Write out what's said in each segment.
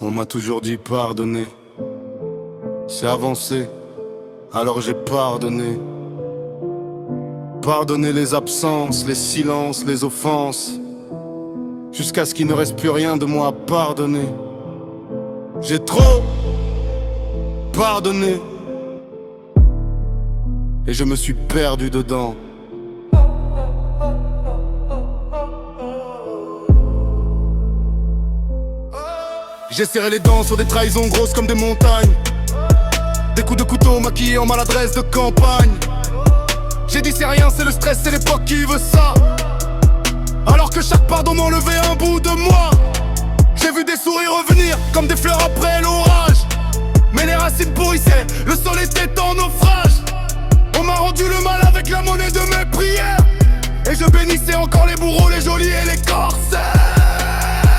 On m'a toujours dit pardonner, c'est avancer, alors j'ai pardonné. Pardonner les absences, les silences, les offenses, jusqu'à ce qu'il ne reste plus rien de moi à pardonner. J'ai trop pardonné, et je me suis perdu dedans. J'ai serré les dents sur des trahisons grosses comme des montagnes, des coups de couteau maquillés en maladresse de campagne. J'ai dit c'est rien, c'est le stress, c'est l'époque qui veut ça. Alors que chaque pardon m'enlevait un bout de moi. J'ai vu des sourires revenir comme des fleurs après l'orage. Mais les racines pourrissaient, le sol était en naufrage. On m'a rendu le mal avec la monnaie de mes prières, et je bénissais encore les bourreaux, les geôliers et les corsaires.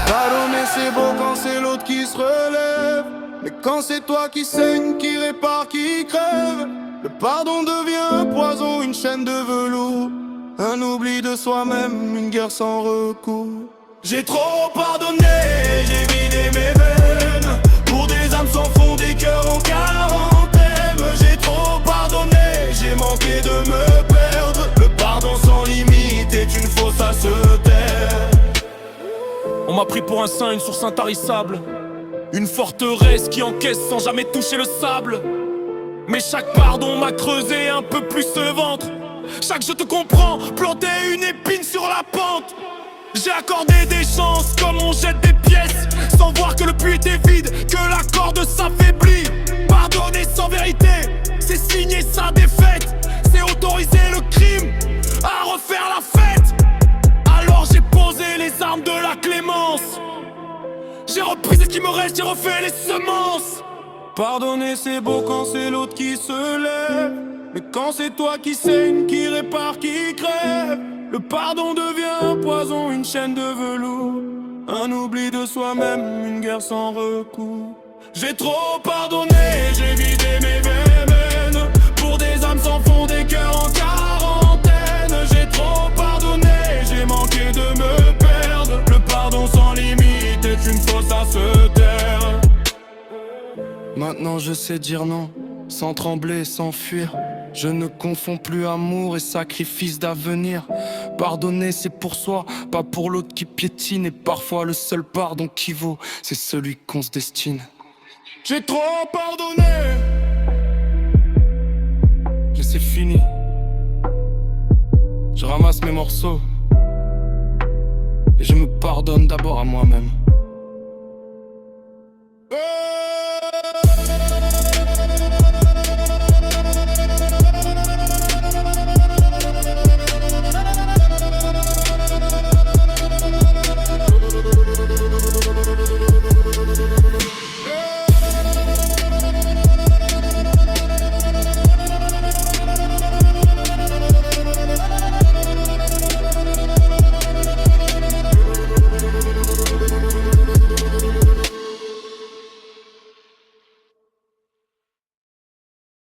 Pardonner c'est beau quand c'est l'autre qui se relève, mais quand c'est toi qui saigne, qui répare, qui crève, le pardon devient un poison, une chaîne de velours, un oubli de soi-même, une guerre sans recours. J'ai trop pardonné, j'ai vidé mes veines pour des âmes sans fond, des cœurs en quarantaine. J'ai trop pardonné, j'ai manqué de me perdre. Le pardon sans limite est une fausse à se taire. On m'a pris pour un saint, une source intarissable, une forteresse qui encaisse sans jamais toucher le sable. Mais chaque pardon m'a creusé un peu plus le ventre. Chaque je te comprends plantait une épine sur la pente. J'ai accordé des chances comme on jette des pièces, sans voir que le puits était vide, que la corde s'affaiblit. Pardonner sans vérité, c'est signer sa défaite, c'est autoriser le crime à refaire la fête. Alors j'ai posé les armes de la clémence, j'ai repris ce qui me reste, j'ai refait les semences. Pardonner c'est beau quand c'est l'autre qui se lève, mais quand c'est toi qui saigne, qui répare, qui crève, le pardon devient un poison, une chaîne de velours, un oubli de soi-même, une guerre sans recours. J'ai trop pardonné, j'ai vidé mes veines pour des âmes sans fond, des cœurs en quarantaine. J'ai trop pardonné, j'ai manqué de me perdre. Le pardon sans limite est une fausse à se taire. Maintenant je sais dire non, sans trembler, sans fuir. Je ne confonds plus amour et sacrifice d'avenir. Pardonner c'est pour soi, pas pour l'autre qui piétine. Et parfois le seul pardon qui vaut, c'est celui qu'on se destine. J'ai trop pardonné, et c'est fini. Je ramasse mes morceaux et je me pardonne d'abord à moi-même.